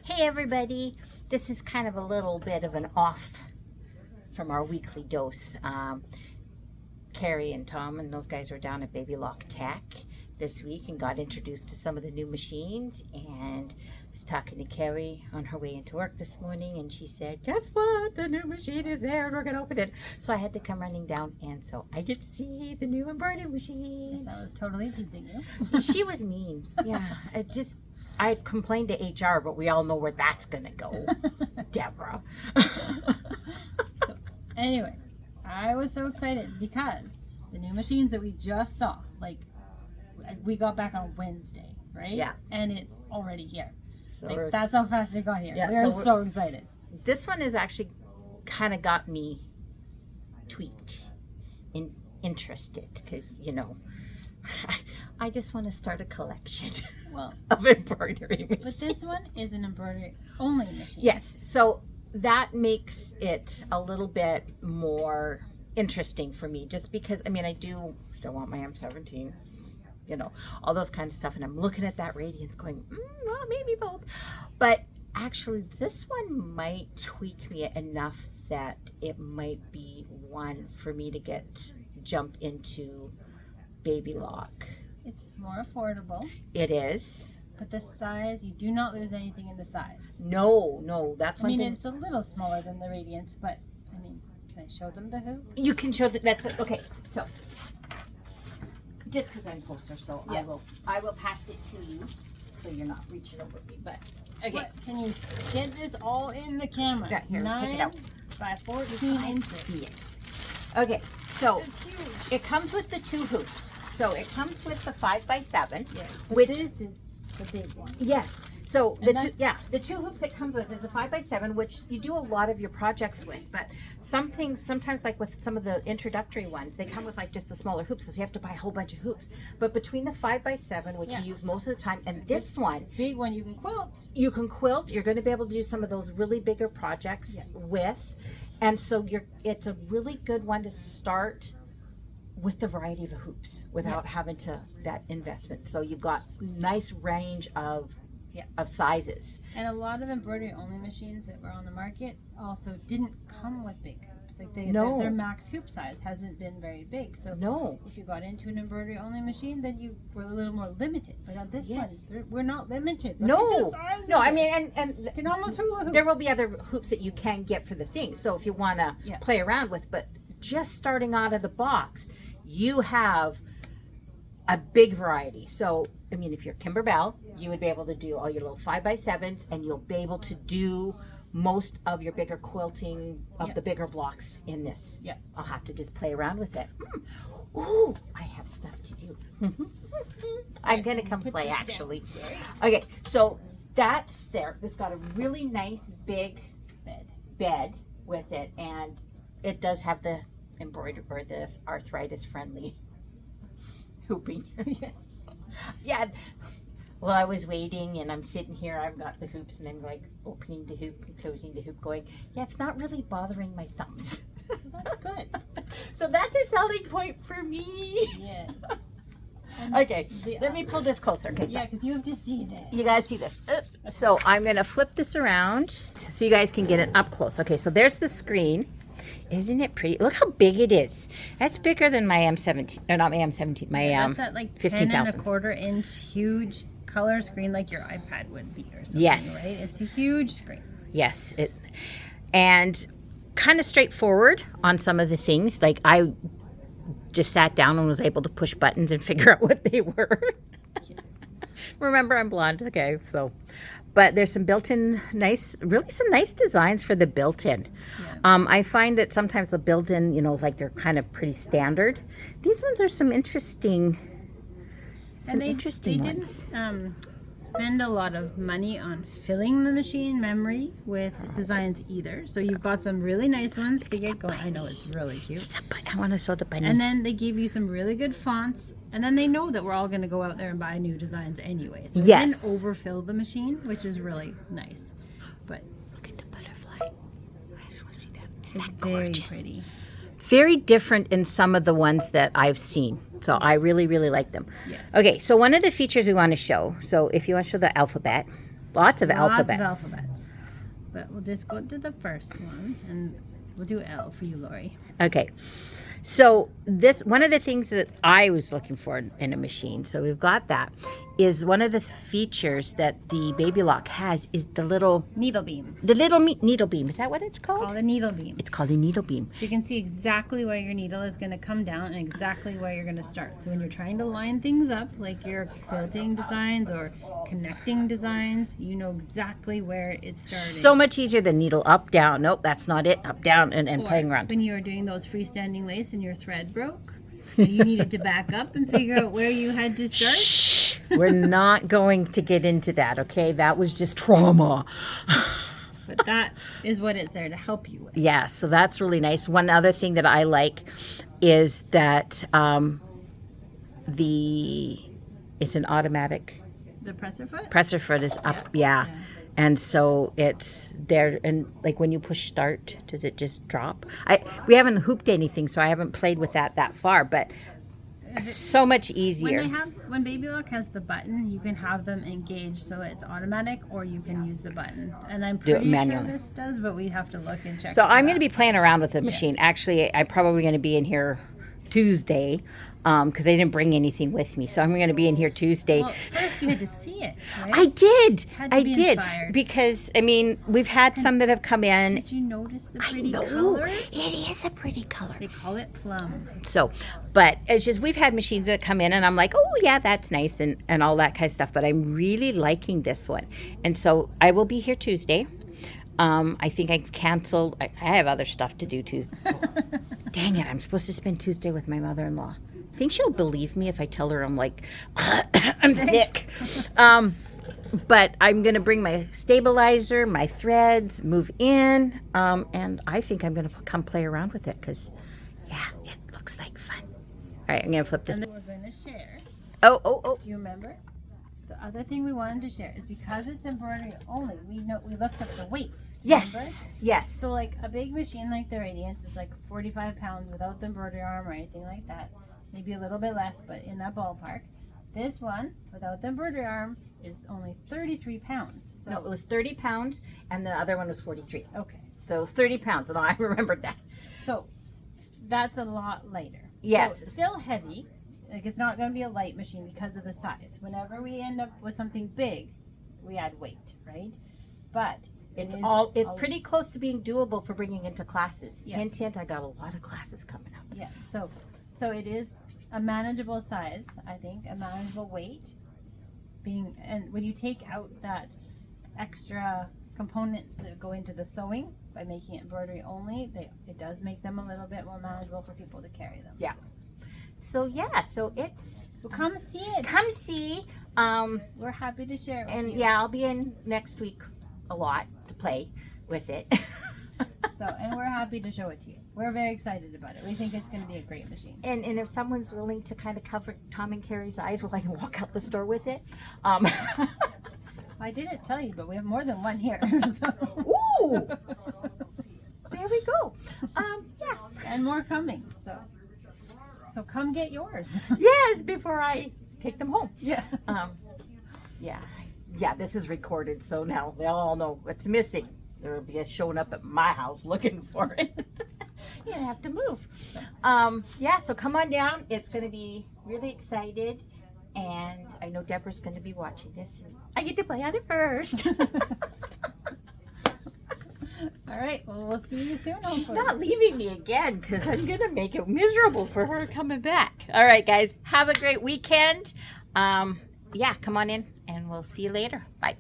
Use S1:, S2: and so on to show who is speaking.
S1: Hey everybody, this is kind of a little bit of an off from our weekly dose. Kerri and Tom and those guys were down at Baby Lock Tech this week and got introduced to some of the new machines, and I was talking to Kerri on her way into work this morning, and she said, guess what, the new machine is there and we're gonna open it. So I had to come running down, and so I get to see the new embroidery machine.
S2: Yes, I was totally teasing you.
S1: She was mean. Yeah, I complained to HR, but we all know where that's gonna go. Deborah.
S2: So anyway, I was so excited because the new machines that we just saw, like we got back on Wednesday, right?
S1: Yeah.
S2: And it's already here.
S1: So
S2: Like, that's how fast it got here.
S1: Yeah,
S2: We're
S1: so
S2: so excited.
S1: This one is actually kind of got me tweaked and interested because, you know, I just want to start a collection
S2: Well,
S1: of embroidery machines.
S2: but this one is an embroidery-only machine.
S1: Yes, so that makes it a little bit more interesting for me, just because, I mean, I do still want my M17, you know, all those kind of stuff, and I'm looking at that radiance going, well, maybe both. But actually, this one might tweak me enough that it might be one for me to jump into Baby Lock.
S2: It's more affordable,
S1: It is.
S2: but the size, you do not lose anything in the size.
S1: No, that's
S2: I
S1: one
S2: mean,
S1: thing.
S2: it's a little smaller than the Radiance, but I mean, can I show them the hoop?
S1: You can show that. That's okay. So, just because I'm closer, so
S2: Yeah.
S1: I will pass it to you, so you're not reaching over me. But okay,
S2: What, can you get this all in the camera?
S1: Yeah, here, let's take it out.
S2: 9 by 14
S1: I
S2: inches.
S1: see it. Okay, so
S2: It's huge.
S1: it comes with the two hoops. So it comes with the 5x7,
S2: Yes, but
S1: which
S2: this is the big one.
S1: yes. So
S2: And
S1: the two hoops it comes with is a 5x7, which you do a lot of your projects with. But some things, sometimes like with some of the introductory ones, they come with like just the smaller hoops, so you have to buy a whole bunch of hoops. But between the 5x7, which
S2: Yeah.
S1: you use most of the time, and this one,
S2: Big one you can quilt.
S1: you can quilt. You're going to be able to do some of those really bigger projects with, and so it's a really good one to start with the variety of the hoops without having that investment. So you've got nice range of sizes.
S2: And a lot of embroidery only machines that were on the market also didn't come with big hoops. Like their max hoop size hasn't been very big. So
S1: No.
S2: if you got into an embroidery only machine, then you were a little more limited. But on this
S1: Yes.
S2: one, we're not limited. Look
S1: No,
S2: at the size
S1: no.
S2: of
S1: I
S2: it.
S1: mean, and
S2: You can almost hula hoop.
S1: there will be other hoops that you can get for the thing. So if you want to
S2: Yeah.
S1: play around with, but just starting out of the box, you have a big variety. So, I mean, if you're Kimber Bell, you would be able to do all your little 5x7s, and you'll be able to do most of your bigger quilting of the bigger blocks in this.
S2: Yeah.
S1: I'll have to just play around with it. Ooh, I have stuff to do. I'm gonna come play
S2: this down.
S1: actually. Okay, so that's there. It's got a really nice big bed with it, and it does have the embroidery or the arthritis friendly hooping.
S2: Yes.
S1: Yeah. Well, I was waiting, and I'm sitting here. I've got the hoops, and I'm like opening the hoop and closing the hoop, going, yeah, it's not really bothering my thumbs.
S2: That's good.
S1: So that's a selling point for me.
S2: Yes.
S1: Okay, let me pull this closer. Okay, so
S2: Yeah, because you have to see this.
S1: you guys see this. So I'm going to flip this around so you guys can get it up close. Okay, so there's the screen. Isn't it pretty? Look how big it is. That's bigger than my M17. Or not my M17, my
S2: That's that like 10 and
S1: 15,000.
S2: a quarter inch huge color screen like your iPad would be or something,
S1: Yes.
S2: right? It's a huge screen.
S1: Yes, and kind of straightforward on some of the things. Like I just sat down and was able to push buttons and figure out what they were. Remember, I'm blonde. Okay, so, but there's some built-in really some nice designs for the built-in.
S2: Yeah.
S1: I find that sometimes the built-in, you know, like they're kind of pretty standard. These ones are some interesting. Some interesting
S2: they
S1: ones.
S2: didn't spend a lot of money on filling the machine memory with designs either. So you've got some really nice ones to get going. I know it's really cute.
S1: I want to show the bunny.
S2: And then they give you some really good fonts. And then they know that we're all going to go out there and buy new designs anyway. So they
S1: Yes.
S2: didn't overfill the machine, which is really nice. But
S1: Look at the butterfly. I just want to see that.
S2: it's
S1: Isn't that
S2: very
S1: gorgeous?
S2: pretty.
S1: Very different in some of the ones that I've seen. So I really, really like them.
S2: Yes.
S1: Okay, so one of the features we want to show. So if you want to show the alphabet, Lots of
S2: Lots
S1: alphabets.
S2: of alphabets. But we'll just go to the first one, and we'll do L for you, Lori.
S1: Okay. So this one of the things that I was looking for in a machine, so we've got that, is one of the features that the Baby Lock has is the little
S2: Needle beam.
S1: needle beam. Is that what it's called?
S2: Called a needle beam.
S1: It's called a needle beam.
S2: So you can see exactly where your needle is going to come down and exactly where you're going to start. So when you're trying to line things up, like your quilting designs or connecting designs, you know exactly where it's starting.
S1: So much easier than needle up, down. Nope, that's not it. Up, down, and playing around.
S2: When you were doing those freestanding lace and your thread broke, and you needed to back up and figure out where you had to start.
S1: Shh, we're not going to get into that, okay? That was just trauma.
S2: But that is what it's there to help you with.
S1: Yeah, so that's really nice. One other thing that I like is that it's an automatic
S2: The presser foot?
S1: presser foot is up, yeah. And so it's there, and like when you push start, does it just drop? We haven't hooped anything, so I haven't played with that far, but so much easier.
S2: When Baby Lock has the button, you can have them engaged so it's automatic, or you can use the button. And I'm
S1: Do it
S2: pretty sure
S1: manually.
S2: this does, but we'd have to look and check.
S1: So I'm
S2: going
S1: going to be playing around with the machine. Actually, I'm probably going to be in here Tuesday because I didn't bring anything with me. So I'm going to be in here Tuesday.
S2: Well, first you had to see it, right?
S1: I did.
S2: Had to
S1: I
S2: be
S1: did.
S2: inspired.
S1: Because, I mean, we've had some that have come in.
S2: Did you notice the pretty
S1: No,
S2: color?
S1: it is a pretty color.
S2: They call it plum.
S1: So, but it's just we've had machines that come in and I'm like, oh, yeah, that's nice and all that kind of stuff. But I'm really liking this one. And so I will be here Tuesday. I think I canceled. I have other stuff to do Tuesday. Dang it, I'm supposed to spend Tuesday with my mother-in-law. Think she'll believe me if I tell her I'm like, I'm sick. But I'm going to bring my stabilizer, my threads, move in, and I think I'm going to come play around with it because, yeah, it looks like fun. All right, I'm going to flip this.
S2: And then we're going to share.
S1: Oh.
S2: Do you remember? The other thing we wanted to share is because it's embroidery only, we looked up the weight. Do you remember?
S1: Yes.
S2: So like a big machine like the Radiance is like 45 pounds without the embroidery arm or anything like that. Maybe a little bit less, but in that ballpark. This one, without the embroidery arm, is only 33 pounds. So,
S1: No, it was 30 pounds, and the other one was 43.
S2: okay.
S1: So it was 30 pounds, and I remembered that.
S2: So that's a lot lighter.
S1: Yes.
S2: So still heavy. Like it's not going to be a light machine because of the size. Whenever we end up with something big, we add weight, right? But
S1: It's
S2: it's
S1: pretty close to being doable for bringing into classes.
S2: Yeah.
S1: Hint, hint, I got a lot of classes coming up.
S2: Yeah. So it is a manageable size, I think, a manageable weight. And when you take out that extra components that go into the sewing by making it embroidery only, it does make them a little bit more manageable for people to carry them.
S1: Yeah. So
S2: come see it.
S1: come see.
S2: We're happy to share it with
S1: And
S2: you.
S1: yeah, I'll be in next week a lot to play with it.
S2: And we're happy to show it to you. We're very excited about it. We think it's going to be a great machine.
S1: And if someone's willing to kind of cover Tom and Kerri's eyes while I can walk out the store with it.
S2: I didn't tell you, but we have more than one here.
S1: Ooh! There we go. Yeah.
S2: And more coming. So come get yours.
S1: Yes, before I take them home.
S2: Yeah.
S1: Yeah, this is recorded, so now they all know what's missing. There'll be a showing up at my house looking for it. You have to move. So come on down. It's going to be really excited. And I know Deborah's going to be watching this. And I get to play on it first.
S2: All right. Well, we'll see you soon.
S1: She's
S2: hopefully.
S1: not leaving me again because I'm going to make it miserable for her coming back. All right, guys. Have a great weekend. Come on in and we'll see you later. Bye.